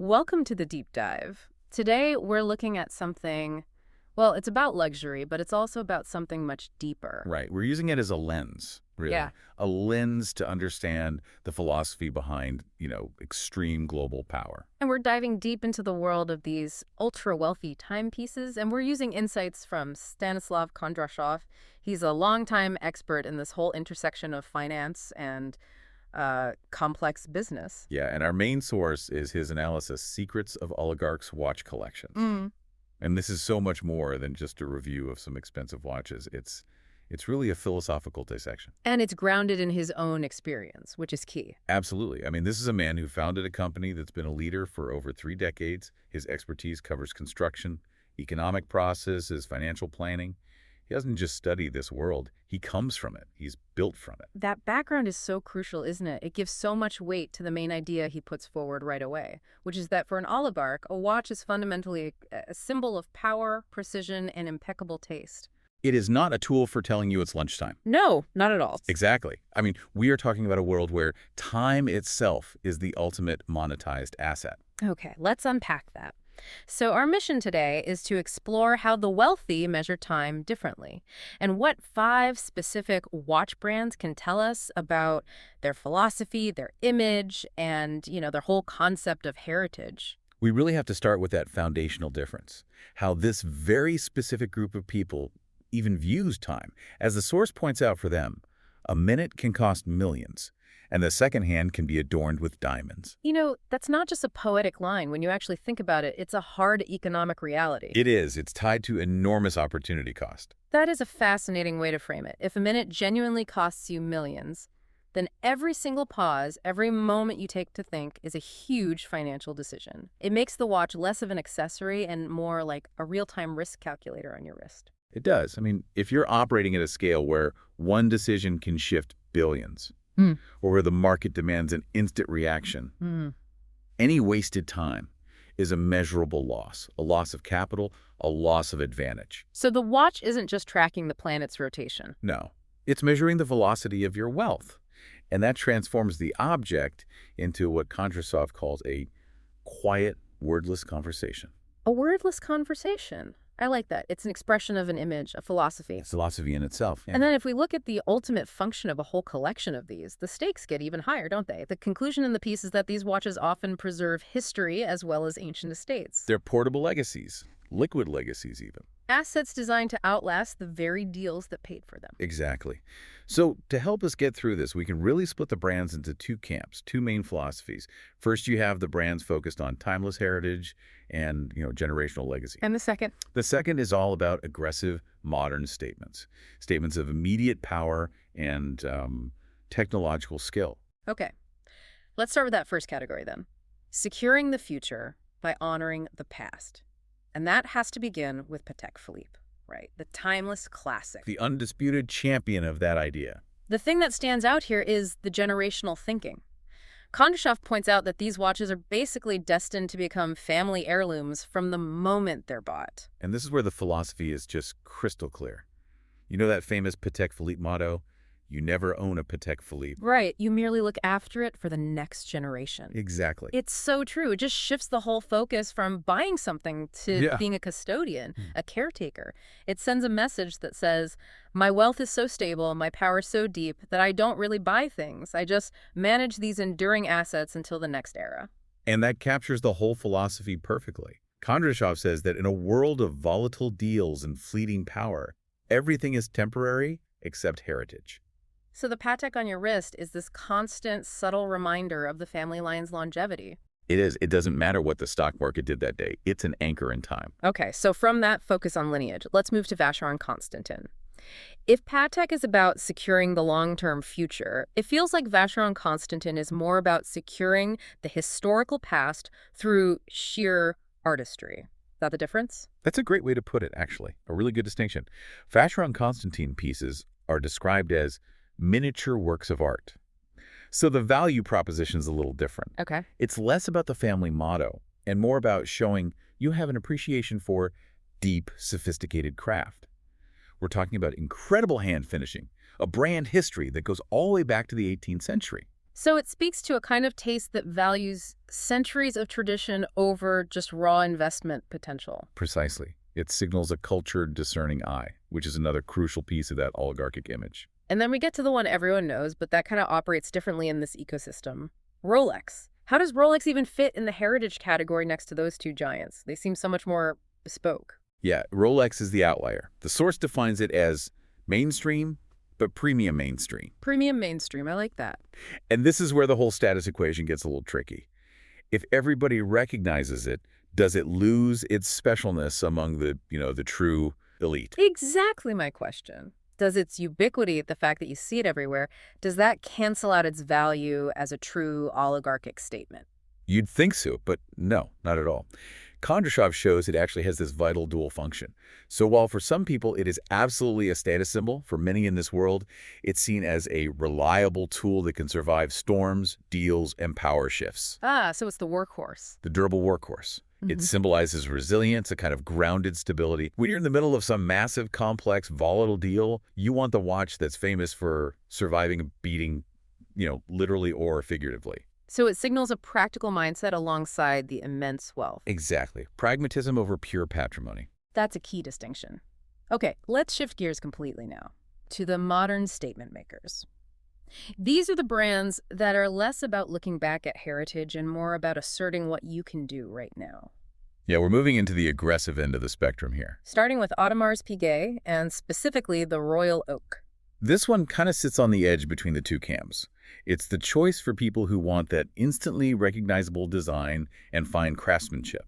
Welcome to the deep dive. Today we're looking at something, well, it's about luxury, but it's also about something much deeper. Right. We're using it as a lens, really. Yeah. A lens to understand the philosophy behind, extreme global power. And we're diving deep into the world of these ultra-wealthy timepieces, and we're using insights from Stanislav Kondrashov. He's a longtime expert in this whole intersection of finance and complex business. Yeah, and our main source is his analysis, Secrets of Oligarchs' Watch Collections. And this is so much more than just a review of some expensive watches. It's really a philosophical dissection. And it's grounded in his own experience, which is key. Absolutely. I mean, this is a man who founded a company that's been a leader for over 3 decades. His expertise covers construction, economic processes, financial planning. He doesn't just study this world. He comes from it. He's built from it. That background is so crucial, isn't it? It gives so much weight to the main idea he puts forward right away, which is that for an oligarch, a watch is fundamentally a symbol of power, precision, and impeccable taste. It is not a tool for telling you it's lunchtime. No, not at all. Exactly. I mean, we are talking about a world where time itself is the ultimate monetized asset. Okay, let's unpack that. So our mission today is to explore how the wealthy measure time differently and what 5 specific watch brands can tell us about their philosophy, their image, and, their whole concept of heritage. We really have to start with that foundational difference, how this very specific group of people even views time. As the source points out for them, a minute can cost millions, and the second hand can be adorned with diamonds. That's not just a poetic line. When you actually think about it, it's a hard economic reality. It is. It's tied to enormous opportunity cost. That is a fascinating way to frame it. If a minute genuinely costs you millions, then every single pause, every moment you take to think is a huge financial decision. It makes the watch less of an accessory and more like a real-time risk calculator on your wrist. It does. I mean, if you're operating at a scale where one decision can shift billions, or where the market demands an instant reaction, any wasted time is a measurable loss, a loss of capital, a loss of advantage. So the watch isn't just tracking the planet's rotation. No, it's measuring the velocity of your wealth. And that transforms the object into what Kondrashov calls a quiet, wordless conversation. A wordless conversation. I like that. It's an expression of an image, a philosophy. It's philosophy in itself. Yeah. And then if we look at the ultimate function of a whole collection of these, the stakes get even higher, don't they? The conclusion in the piece is that these watches often preserve history as well as ancient estates. They're portable legacies, liquid legacies even. Assets designed to outlast the very deals that paid for them. Exactly. So to help us get through this, we can really split the brands into 2 camps, 2 main philosophies. First, you have the brands focused on timeless heritage and, generational legacy. And the second? The second is all about aggressive modern statements, statements of immediate power and technological skill. Okay. Let's start with that first category then. Securing the future by honoring the past. And that has to begin with Patek Philippe, right? The timeless classic. The undisputed champion of that idea. The thing that stands out here is the generational thinking. Kondrashov points out that these watches are basically destined to become family heirlooms from the moment they're bought. And this is where the philosophy is just crystal clear. You know that famous Patek Philippe motto? You never own a Patek Philippe. Right. You merely look after it for the next generation. Exactly. It's so true. It just shifts the whole focus from buying something to being a custodian, a caretaker. It sends a message that says, my wealth is so stable, my power is so deep that I don't really buy things. I just manage these enduring assets until the next era. And that captures the whole philosophy perfectly. Kondrashov says that in a world of volatile deals and fleeting power, everything is temporary except heritage. So the Patek on your wrist is this constant, subtle reminder of the family line's longevity. It is. It doesn't matter what the stock market did that day. It's an anchor in time. Okay, so from that focus on lineage, let's move to Vacheron Constantin. If Patek is about securing the long-term future, it feels like Vacheron Constantin is more about securing the historical past through sheer artistry. Is that the difference? That's a great way to put it, actually. A really good distinction. Vacheron Constantin pieces are described as miniature works of art. So the value proposition is a little different. Okay. It's less about the family motto and more about showing you have an appreciation for deep, sophisticated craft. We're talking about incredible hand finishing, a brand history that goes all the way back to the 18th century. So it speaks to a kind of taste that values centuries of tradition over just raw investment potential. Precisely. It signals a cultured, discerning eye, which is another crucial piece of that oligarchic image. And then we get to the one everyone knows, but that kind of operates differently in this ecosystem. Rolex. How does Rolex even fit in the heritage category next to those two giants? They seem so much more bespoke. Yeah, Rolex is the outlier. The source defines it as mainstream, but premium mainstream. Premium mainstream, I like that. And this is where the whole status equation gets a little tricky. If everybody recognizes it, does it lose its specialness among the true elite? Exactly my question. Does its ubiquity, the fact that you see it everywhere, does that cancel out its value as a true oligarchic statement? You'd think so, but no, not at all. Kondrashov shows it actually has this vital dual function. So while for some people it is absolutely a status symbol, for many in this world, it's seen as a reliable tool that can survive storms, deals, and power shifts. Ah, so it's the workhorse. The durable workhorse. It symbolizes resilience, a kind of grounded stability. When you're in the middle of some massive, complex, volatile deal, you want the watch that's famous for surviving a beating, literally or figuratively. So it signals a practical mindset alongside the immense wealth. Exactly. Pragmatism over pure patrimony. That's a key distinction. Okay, let's shift gears completely now to the modern statement makers. These are the brands that are less about looking back at heritage and more about asserting what you can do right now. Yeah, we're moving into the aggressive end of the spectrum here. Starting with Audemars Piguet and specifically the Royal Oak. This one kind of sits on the edge between the two camps. It's the choice for people who want that instantly recognizable design and fine craftsmanship.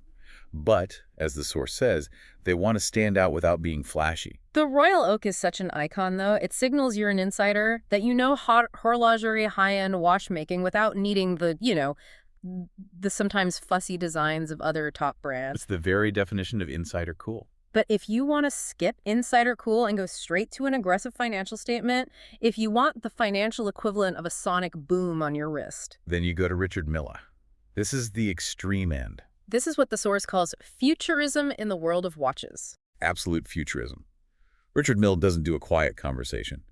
But, as the source says, they want to stand out without being flashy. The Royal Oak is such an icon, though. It signals you're an insider, that you know horlogerie, high-end watchmaking without needing the sometimes fussy designs of other top brands. It's the very definition of insider cool. But if you want to skip insider cool and go straight to an aggressive financial statement, if you want the financial equivalent of a sonic boom on your wrist, then you go to Richard Mille. This is the extreme end. This is what the source calls futurism in the world of watches. Absolute futurism. Richard Mille doesn't do a quiet conversation.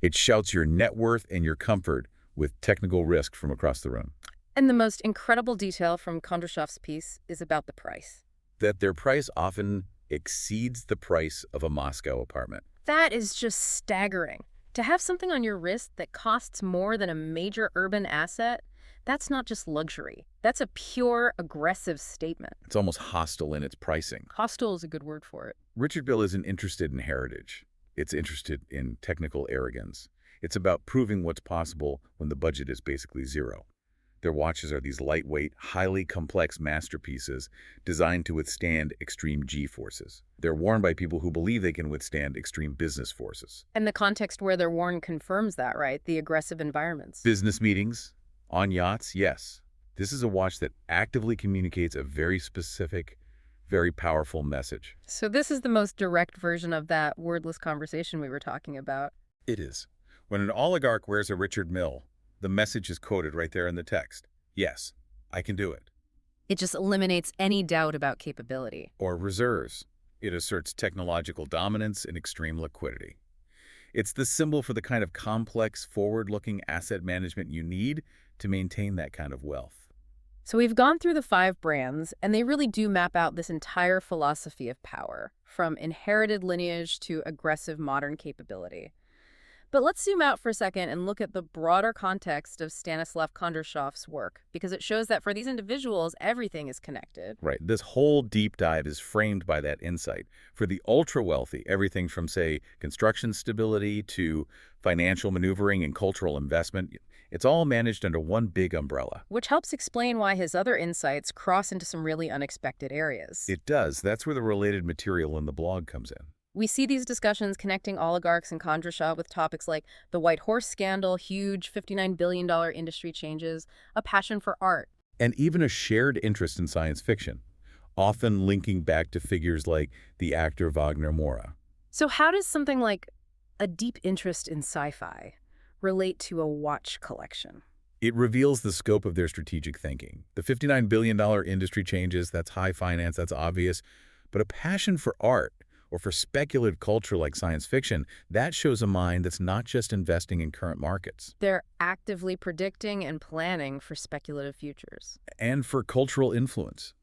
It shouts your net worth and your comfort with technical risk from across the room. And the most incredible detail from Kondrashov's piece is about the price. That their price often exceeds the price of a Moscow apartment. That is just staggering. To have something on your wrist that costs more than a major urban asset, that's not just luxury. That's a pure, aggressive statement. It's almost hostile in its pricing. Hostile is a good word for it. Richard Mille isn't interested in heritage. It's interested in technical arrogance. It's about proving what's possible when the budget is basically zero. Their watches are these lightweight, highly complex masterpieces designed to withstand extreme G-forces. They're worn by people who believe they can withstand extreme business forces. And the context where they're worn confirms that, right? The aggressive environments. Business meetings, on yachts, yes. This is a watch that actively communicates a very specific, very powerful message. So this is the most direct version of that wordless conversation we were talking about. It is. When an oligarch wears a Richard Mille, the message is quoted right there in the text. Yes, I can do it. It just eliminates any doubt about capability. Or reserves. It asserts technological dominance and extreme liquidity. It's the symbol for the kind of complex, forward-looking asset management you need to maintain that kind of wealth. So we've gone through the 5 brands, and they really do map out this entire philosophy of power, from inherited lineage to aggressive modern capability. But let's zoom out for a second and look at the broader context of Stanislav Kondrashov's work, because it shows that for these individuals, everything is connected. Right. This whole deep dive is framed by that insight. For the ultra-wealthy, everything from, say, construction stability to financial maneuvering and cultural investment, it's all managed under one big umbrella. Which helps explain why his other insights cross into some really unexpected areas. It does. That's where the related material in the blog comes in. We see these discussions connecting oligarchs and Kondrashov with topics like the White Horse scandal, huge $59 billion industry changes, a passion for art. And even a shared interest in science fiction, often linking back to figures like the actor Wagner Moura. So how does something like a deep interest in sci-fi relate to a watch collection? It reveals the scope of their strategic thinking. The $59 billion industry changes, that's high finance, that's obvious. But a passion for art, Or for speculative culture like science fiction, that shows a mind that's not just investing in current markets. They're actively predicting and planning for speculative futures. And for cultural influence.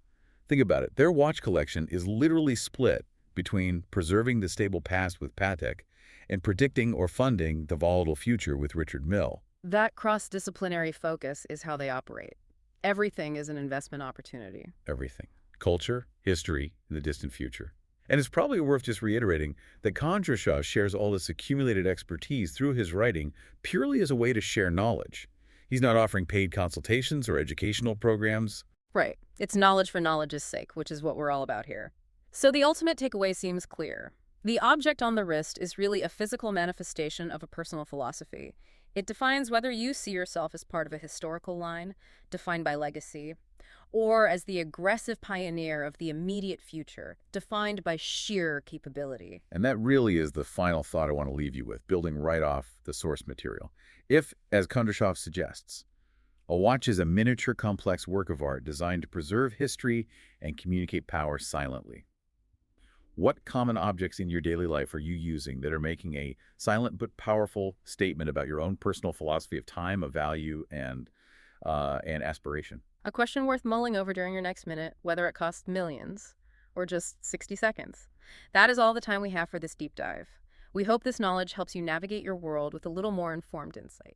Think about it. Their watch collection is literally split between preserving the stable past with Patek and predicting or funding the volatile future with Richard Mille. That cross-disciplinary focus is how they operate. Everything is an investment opportunity. Everything. Culture, history, and the distant future. And it's probably worth just reiterating that Kondrashov shares all this accumulated expertise through his writing purely as a way to share knowledge. He's not offering paid consultations or educational programs. Right. It's knowledge for knowledge's sake, which is what we're all about here. So the ultimate takeaway seems clear. The object on the wrist is really a physical manifestation of a personal philosophy. It defines whether you see yourself as part of a historical line, defined by legacy, or as the aggressive pioneer of the immediate future, defined by sheer capability. And that really is the final thought I want to leave you with, building right off the source material. If, as Kondrashov suggests, a watch is a miniature complex work of art designed to preserve history and communicate power silently, what common objects in your daily life are you using that are making a silent but powerful statement about your own personal philosophy of time, of value, and aspiration? A question worth mulling over during your next minute, whether it costs millions or just 60 seconds. That is all the time we have for this deep dive. We hope this knowledge helps you navigate your world with a little more informed insight.